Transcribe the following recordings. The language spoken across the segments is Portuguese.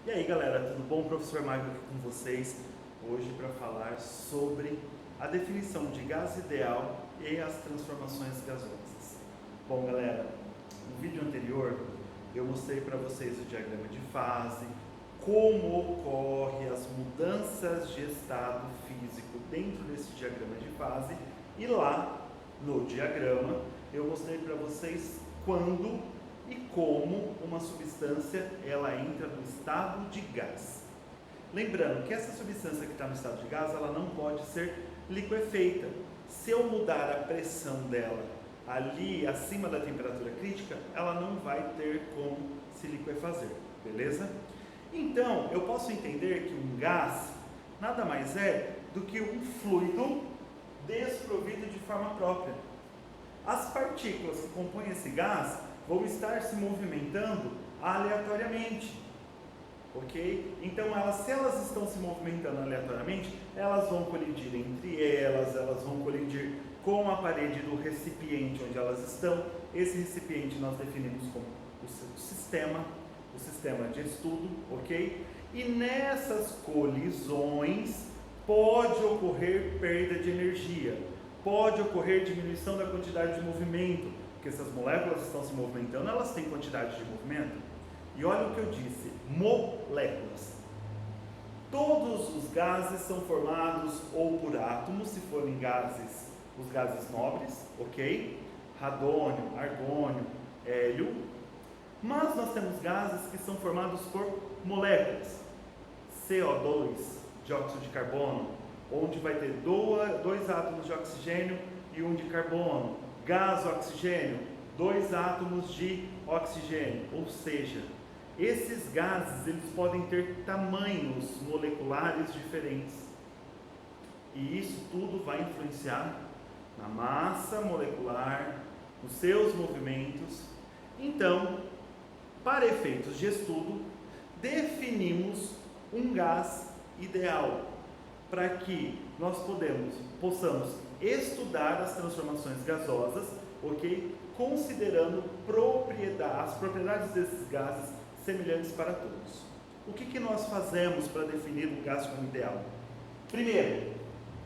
E aí galera, tudo bom? Professor Marco aqui com vocês hoje para falar sobre a definição de gás ideal e as transformações gasosas. Bom galera, no vídeo anterior eu mostrei para vocês o diagrama de fase, como ocorrem as mudanças de estado físico dentro desse diagrama de fase, e lá no diagrama eu mostrei para vocês quando e como uma substância ela entra no estado de gás. Lembrando que essa substância que está no estado de gás, ela não pode ser liquefeita. Se eu mudar a pressão dela ali acima da temperatura crítica, ela não vai ter como se liquefazer, beleza? Então, eu posso entender que um gás nada mais é do que um fluido desprovido de forma própria. As partículas que compõem esse gás vão estar se movimentando aleatoriamente, ok? Então, se elas estão se movimentando aleatoriamente, elas vão colidir entre elas vão colidir com a parede do recipiente onde elas estão. Esse recipiente nós definimos como o sistema de estudo, ok? E nessas colisões pode ocorrer perda de energia, pode ocorrer diminuição da quantidade de movimento, porque essas moléculas estão se movimentando, elas têm quantidade de movimento. E olha o que eu disse, moléculas. Todos os gases são formados ou por átomos, se forem gases, os gases nobres, ok? Radônio, argônio, hélio. Mas nós temos gases que são formados por moléculas. CO2, dióxido de carbono, onde vai ter dois átomos de oxigênio e um de carbono. Gás oxigênio, 2 átomos de oxigênio, ou seja, esses gases eles podem ter tamanhos moleculares diferentes, e isso tudo vai influenciar na massa molecular, nos seus movimentos. Então, para efeitos de estudo, definimos um gás ideal para que nós possamos estudar as transformações gasosas, ok? Considerando as propriedades desses gases semelhantes para todos. O que nós fazemos para definir um gás como ideal? Primeiro,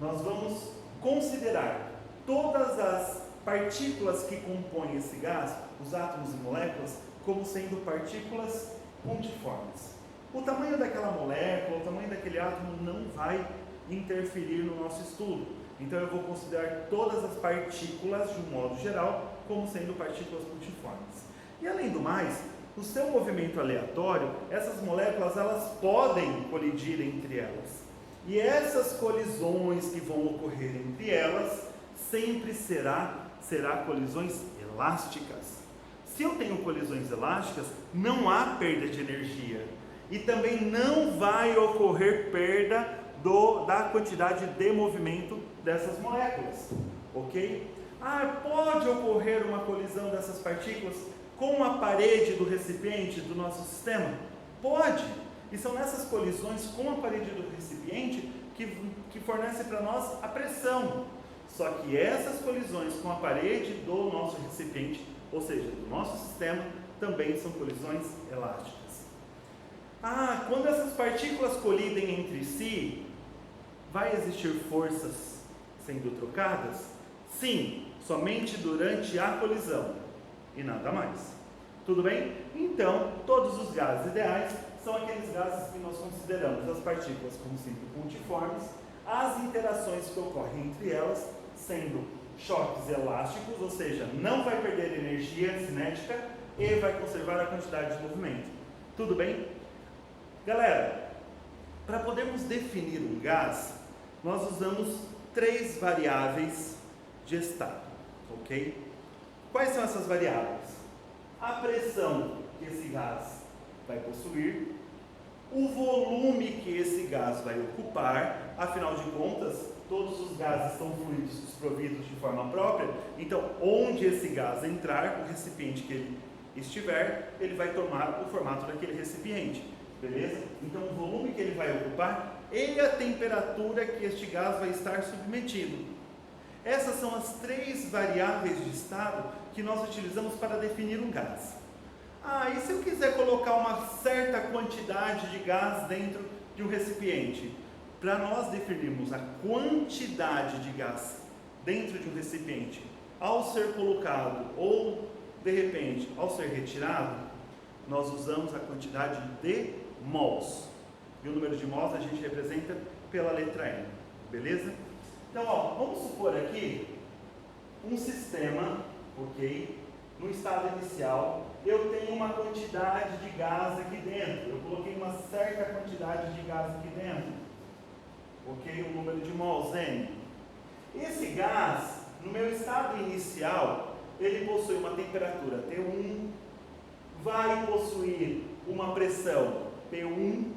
nós vamos considerar todas as partículas que compõem esse gás, os átomos e moléculas, como sendo partículas pontiformes. O tamanho daquela molécula, o tamanho daquele átomo não vai interferir no nosso estudo. Então eu vou considerar todas as partículas, de um modo geral, como sendo partículas pontiformes. E além do mais, o seu movimento aleatório, essas moléculas elas podem colidir entre elas. E essas colisões que vão ocorrer entre elas sempre será colisões elásticas. Se eu tenho colisões elásticas, não há perda de energia. E também não vai ocorrer perda da quantidade de movimento dessas moléculas, ok? Pode ocorrer uma colisão dessas partículas com a parede do recipiente do nosso sistema? Pode! E são nessas colisões com a parede do recipiente que fornece para nós a pressão. Só que essas colisões com a parede do nosso recipiente, ou seja, do nosso sistema, também são colisões elásticas. Quando essas partículas colidem entre si, vai existir forças sendo trocadas? Sim, somente durante a colisão e nada mais. Tudo bem? Então, todos os gases ideais são aqueles gases que nós consideramos as partículas como sempre pontiformes, as interações que ocorrem entre elas sendo choques elásticos, ou seja, não vai perder energia cinética e vai conservar a quantidade de movimento. Tudo bem? Galera, para podermos definir um gás, nós usamos 3 variáveis de estado, ok? Quais são essas variáveis? A pressão que esse gás vai possuir, o volume que esse gás vai ocupar, afinal de contas, todos os gases são fluidos desprovidos de forma própria, então onde esse gás entrar, o recipiente que ele estiver, ele vai tomar o formato daquele recipiente. Beleza? Então o volume que ele vai ocupar e a temperatura que este gás vai estar submetido. Essas são as 3 variáveis de estado que nós utilizamos para definir um gás. Ah, e se eu quiser colocar uma certa quantidade de gás dentro de um recipiente? Para nós definirmos a quantidade de gás dentro de um recipiente, ao ser colocado ou, de repente, ao ser retirado, nós usamos a quantidade de mols. E o número de mols a gente representa pela letra M, beleza? Então, ó, vamos supor aqui um sistema, ok? No estado inicial, eu tenho uma quantidade de gás aqui dentro. Eu coloquei uma certa quantidade de gás aqui dentro, ok? O número de mols, N. Esse gás, no meu estado inicial, ele possui uma temperatura T1, vai possuir uma pressão P1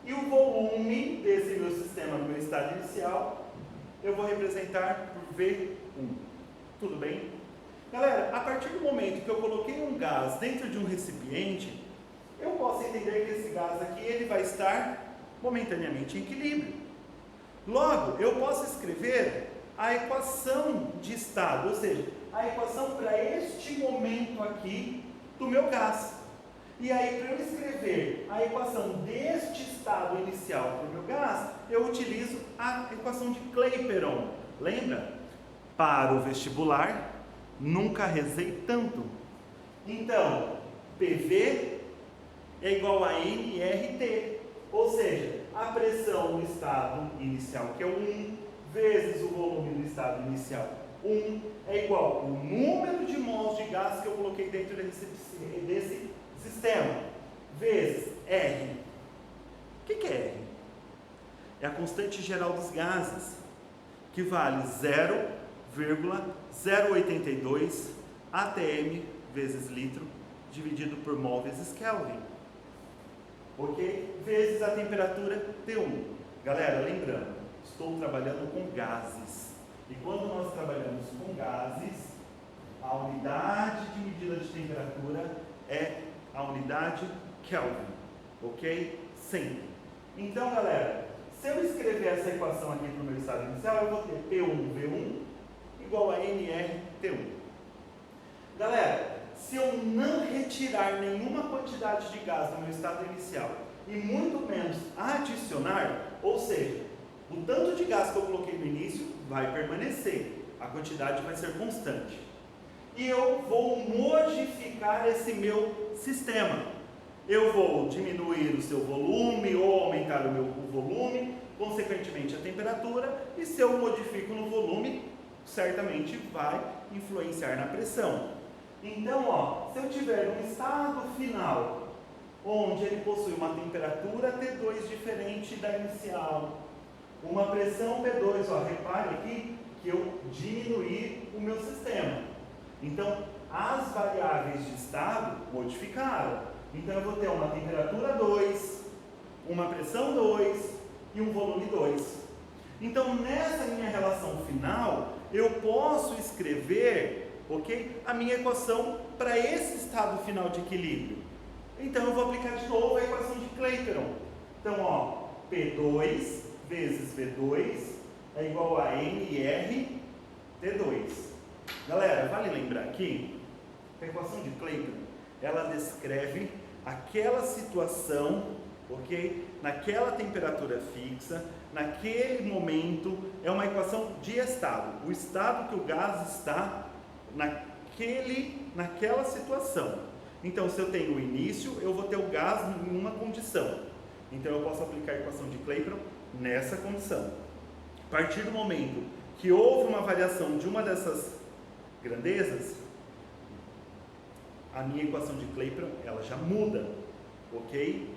e o volume desse meu sistema no meu estado inicial eu vou representar por V1. Tudo bem? Galera, a partir do momento que eu coloquei um gás dentro de um recipiente, eu posso entender que esse gás aqui ele vai estar momentaneamente em equilíbrio. Logo, eu posso escrever a equação de estado, ou seja, a equação para este momento aqui do meu gás. E aí, para eu escrever a equação deste estado inicial para o meu gás, eu utilizo a equação de Clapeyron. Lembra? Para o vestibular, nunca rezei tanto. Então, PV é igual a nRT, ou seja, a pressão no estado inicial, que é 1, vezes o volume do estado inicial, 1, é igual ao número de mols de gás que eu coloquei dentro desse sistema, vezes R. O que é R? É a constante geral dos gases, que vale 0,082 atm vezes litro, dividido por mol vezes Kelvin. Ok? Vezes a temperatura T1. Galera, lembrando, estou trabalhando com gases. E quando nós trabalhamos com gases, a unidade de medida de temperatura é a unidade Kelvin, ok? Sempre. Então, galera, se eu escrever essa equação aqui para o meu estado inicial, eu vou ter P1V1 igual a nRT1. Galera, se eu não retirar nenhuma quantidade de gás do meu estado inicial e muito menos adicionar, ou seja, o tanto de gás que eu coloquei no início vai permanecer, a quantidade vai ser constante. E eu vou modificar esse meu sistema. Eu vou diminuir o seu volume ou aumentar o volume, consequentemente a temperatura, e se eu modifico no volume, certamente vai influenciar na pressão. Então, ó, se eu tiver um estado final, onde ele possui uma temperatura T2 diferente da inicial, uma pressão P2, ó, repare aqui que eu diminuí o meu sistema. Então, as variáveis de estado modificaram. Então, eu vou ter uma temperatura 2, uma pressão 2 e um volume 2. Então, nessa minha relação final, eu posso escrever, ok, a minha equação para esse estado final de equilíbrio. Então, eu vou aplicar de novo a equação de Clapeyron. Então, ó, P2 vezes V2 é igual a nRT2. Galera, vale lembrar aqui que a equação de Clapeyron, ela descreve aquela situação, ok? Naquela temperatura fixa, naquele momento, é uma equação de estado. O estado que o gás está naquela situação. Então, se eu tenho o início, eu vou ter o gás em uma condição. Então, eu posso aplicar a equação de Clapeyron nessa condição. A partir do momento que houve uma variação de uma dessas grandezas, a minha equação de Clapeyron, ela já muda, ok?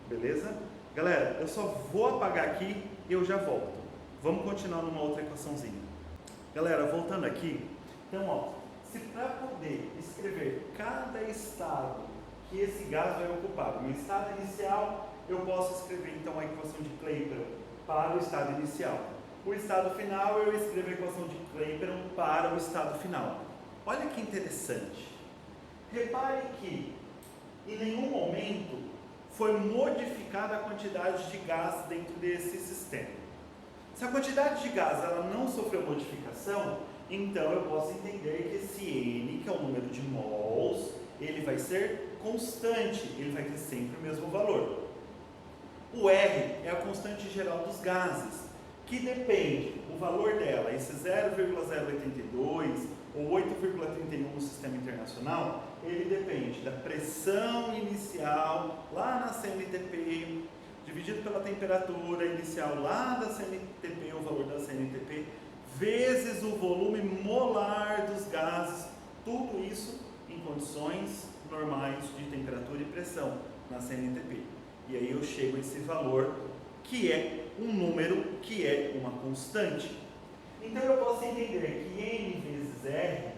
Beleza? Galera, eu só vou apagar aqui e eu já volto. Vamos continuar numa outra equaçãozinha. Galera, voltando aqui, então, ó, se para poder escrever cada estado que esse gás vai ocupar, no estado inicial, eu posso escrever então a equação de Clapeyron para o estado inicial. O estado final, eu escrevo a equação de Clapeyron para o estado final. Olha que interessante. Repare que em nenhum momento foi modificada a quantidade de gás dentro desse sistema. Se a quantidade de gás ela não sofreu modificação, então eu posso entender que esse N, que é o número de mols, ele vai ser constante, ele vai ter sempre o mesmo valor. O R é a constante geral dos gases, que depende, o valor dela, esse 0,082 ou 8,31 no sistema internacional, ele depende da pressão inicial lá na CNTP, dividido pela temperatura inicial lá da CNTP, o valor da CNTP, vezes o volume molar dos gases, tudo isso em condições normais de temperatura e pressão na CNTP. E aí eu chego a esse valor, que é um número, que é uma constante. Então eu posso entender que N vezes R,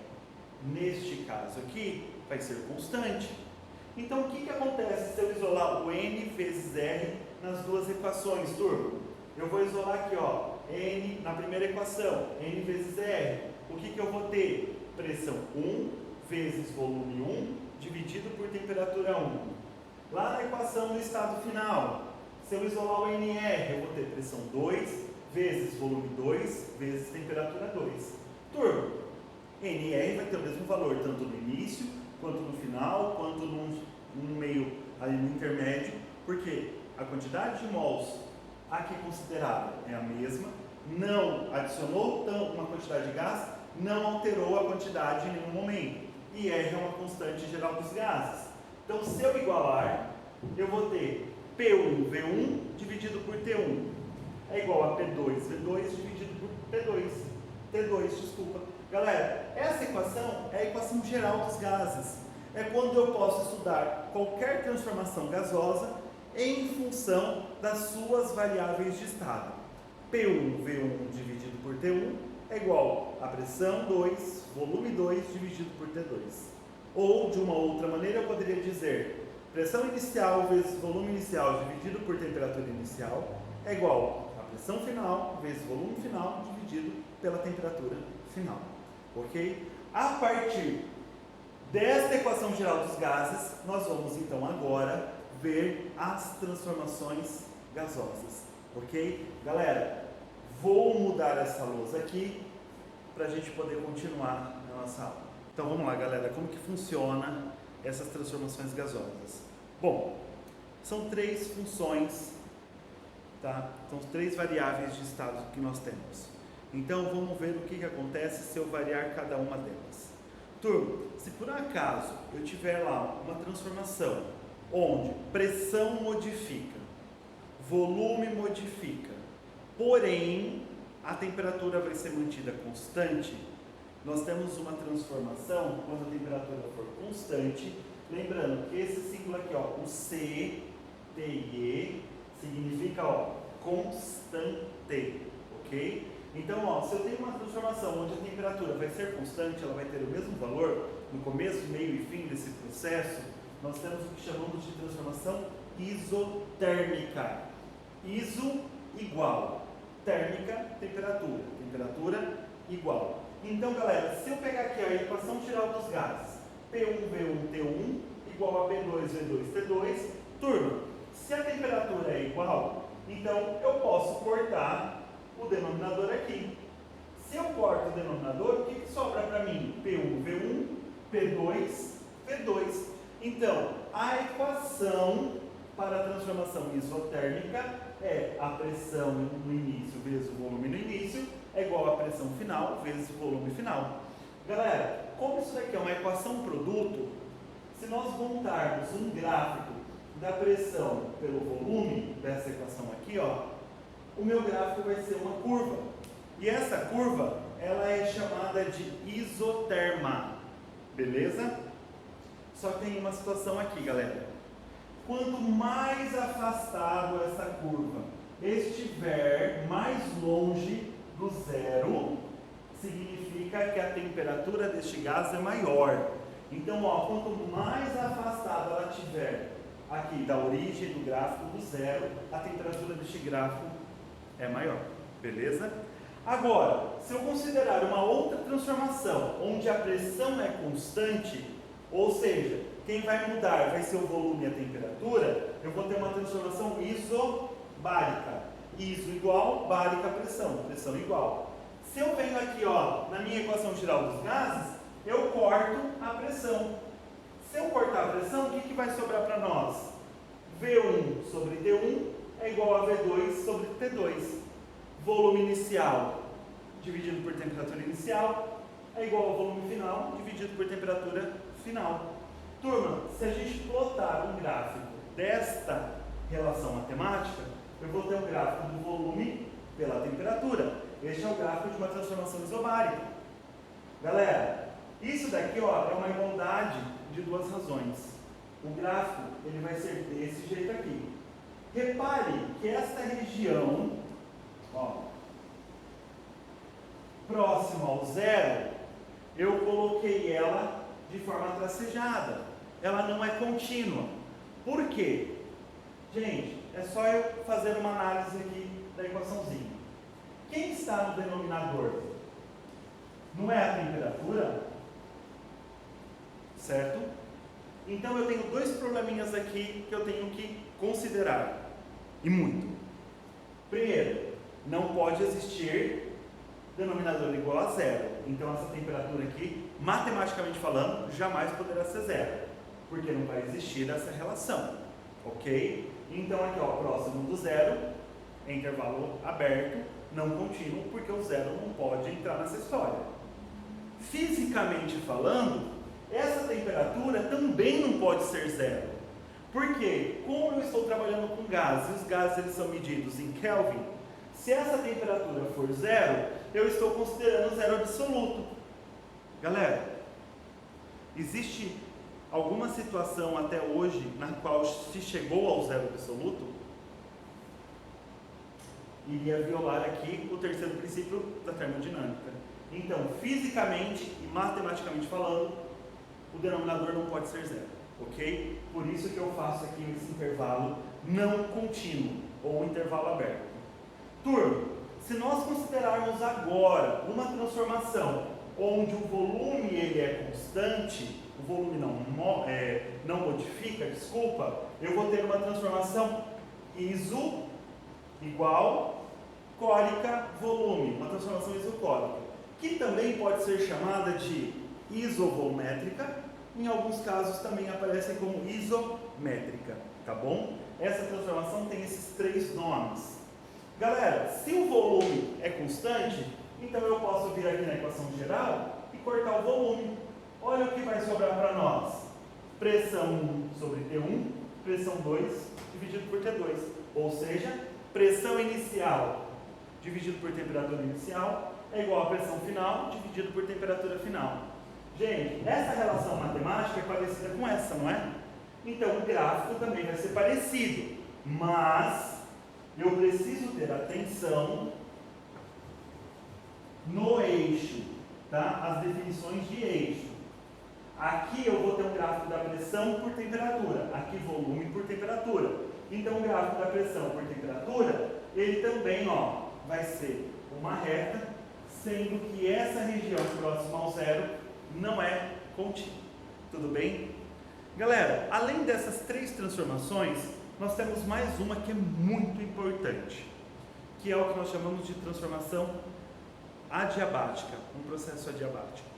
neste caso aqui, vai ser constante. Então o que acontece se eu isolar o N vezes R nas duas equações, turma? Eu vou isolar aqui, ó, N na primeira equação, N vezes R. O que eu vou ter? Pressão 1 vezes volume 1 dividido por temperatura 1. Lá na equação do estado final, se eu isolar o NR, eu vou ter pressão 2 vezes volume 2 vezes temperatura 2. Turma, NR vai ter o mesmo valor tanto no início, quanto no final, quanto no meio, ali no intermédio, porque a quantidade de mols aqui considerada é a mesma, não adicionou uma quantidade de gás, não alterou a quantidade em nenhum momento. E R é uma constante geral dos gases. Então, se eu igualar, eu vou ter P1, V1 dividido por T1 é igual a P2, V2 dividido por T2, desculpa. Galera, essa equação é a equação geral dos gases. É quando eu posso estudar qualquer transformação gasosa em função das suas variáveis de estado. P1, V1 dividido por T1 é igual a pressão 2, volume 2 dividido por T2. Ou, de uma outra maneira, eu poderia dizer pressão inicial vezes volume inicial dividido por temperatura inicial é igual a pressão final vezes volume final dividido pela temperatura final. Ok? A partir desta equação geral dos gases, nós vamos então agora ver as transformações gasosas. Ok? Galera, vou mudar essa lousa aqui para a gente poder continuar na nossa aula. Então vamos lá, galera, como que funciona essas transformações gasosas? Bom, são três funções, tá? São três variáveis de estado que nós temos. Então vamos ver o que acontece se eu variar cada uma delas. Turma, se por acaso eu tiver lá uma transformação onde pressão modifica, volume modifica, porém a temperatura vai ser mantida constante, nós temos uma transformação quando a temperatura for constante, lembrando que esse símbolo aqui, ó, o C, T e E, significa, ó, constante, ok? Então, ó, se eu tenho uma transformação onde a temperatura vai ser constante, ela vai ter o mesmo valor no começo, meio e fim desse processo, nós temos o que chamamos de transformação isotérmica. Iso igual, térmica, temperatura, temperatura igual. Então, galera, se eu pegar aqui a equação geral dos gases, P1, V1, T1 igual a P2, V2, T2, turma, se a temperatura é igual, então eu posso cortar o denominador aqui. Se eu corto o denominador, o que sobra para mim? P1, V1, P2, V2. Então, a equação para a transformação isotérmica é a pressão no início vezes o volume no início é igual a pressão final vezes o volume final. Galera, como isso daqui é uma equação produto, se nós montarmos um gráfico da pressão pelo volume dessa equação aqui, ó, o meu gráfico vai ser uma curva. E essa curva, ela é chamada de isoterma. Beleza? Só que tem uma situação aqui, galera. Quanto mais afastado essa curva estiver, mais longe do zero, significa que a temperatura deste gás é maior. Então, ó, quanto mais afastada ela estiver aqui da origem do gráfico do zero, a temperatura deste gráfico é maior. Beleza? Agora, se eu considerar uma outra transformação, onde a pressão é constante, ou seja, quem vai mudar vai ser o volume e a temperatura, eu vou ter uma transformação isobárica. Iso igual, bárica pressão, pressão igual. Se eu venho aqui, ó, na minha equação geral dos gases, eu corto a pressão. Se Se eu cortar a pressão, o que vai sobrar para nós? V1 sobre T1 é igual a V2 sobre T2. Volume inicial dividido por temperatura inicial é igual ao volume final dividido por temperatura final. Turma, se a gente plotar um gráfico desta relação matemática, eu vou ter o gráfico do volume pela temperatura. Este é o gráfico de uma transformação isobárica. Galera, isso daqui ó, é uma igualdade de duas razões. O gráfico ele vai ser desse jeito aqui. Repare que esta região, ó, próxima ao zero, eu coloquei ela de forma tracejada. Ela não é contínua. Por quê? Gente, é só eu fazer uma análise aqui da equaçãozinha. Quem está no denominador? Não é a temperatura? Certo? Então eu tenho dois probleminhas aqui que eu tenho que considerar. E muito. Primeiro, não pode existir denominador igual a zero. Então essa temperatura aqui, matematicamente falando, jamais poderá ser zero. Porque não vai existir essa relação. Ok? Então aqui ó, próximo do zero, intervalo aberto, não contínuo, porque o zero não pode entrar nessa história. Fisicamente falando, essa temperatura também não pode ser zero. Porque, como eu estou trabalhando com gases, e os gases eles são medidos em Kelvin, se essa temperatura for zero, eu estou considerando zero absoluto. Galera, existe alguma situação até hoje na qual se chegou ao zero absoluto? Iria violar aqui o terceiro princípio da termodinâmica. Então, fisicamente e matematicamente falando, o denominador não pode ser zero, ok? Por isso que eu faço aqui esse intervalo não contínuo, ou intervalo aberto. Turma, se nós considerarmos agora uma transformação onde o volume ele é constante, o volume não modifica, desculpa, eu vou ter uma transformação iso igual córica volume, uma transformação isocórica, que também pode ser chamada de isovolumétrica, em alguns casos também aparece como isométrica, tá bom? Essa transformação tem esses três nomes. Galera, se o volume é constante, então eu posso vir aqui na equação geral e cortar o volume. Olha o que vai sobrar para nós. Pressão 1 sobre T1, pressão 2 dividido por T2. Ou seja, pressão inicial dividido por temperatura inicial é igual a pressão final dividido por temperatura final. Gente, essa relação matemática é parecida com essa, não é? Então o gráfico também vai ser parecido, mas eu preciso ter atenção no eixo, tá? As definições de eixo. Aqui eu vou ter um gráfico da pressão por temperatura, aqui volume por temperatura. Então o gráfico da pressão por temperatura, ele também ó, vai ser uma reta, sendo que essa região próxima ao zero não é contínua. Tudo bem? Galera, além dessas três transformações, nós temos mais uma que é muito importante, que é o que nós chamamos de transformação adiabática, um processo adiabático.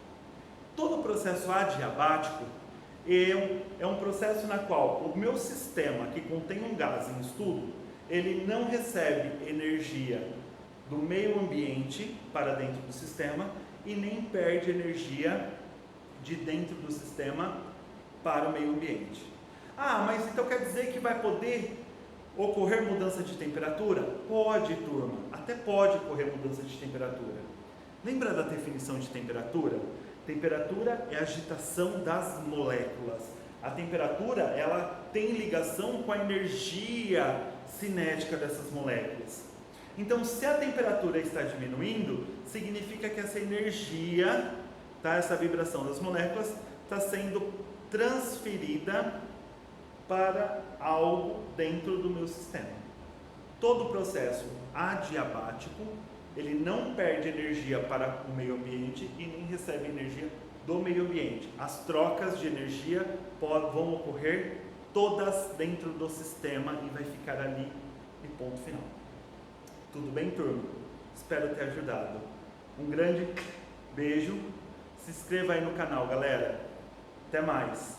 Todo processo adiabático é um processo na qual o meu sistema, que contém um gás em estudo, ele não recebe energia do meio ambiente para dentro do sistema e nem perde energia de dentro do sistema para o meio ambiente. Ah, mas então quer dizer que vai poder ocorrer mudança de temperatura? Pode, turma, até pode ocorrer mudança de temperatura. Lembra da definição de temperatura? Temperatura é a agitação das moléculas. A temperatura, ela tem ligação com a energia cinética dessas moléculas. Então, se a temperatura está diminuindo, significa que essa energia, tá, essa vibração das moléculas, está sendo transferida para algo dentro do meu sistema. Todo processo adiabático, ele não perde energia para o meio ambiente e nem recebe energia do meio ambiente. As trocas de energia vão ocorrer todas dentro do sistema e vai ficar ali e ponto final. Tudo bem, turma? Espero ter ajudado. Um grande beijo. Se inscreva aí no canal, galera. Até mais.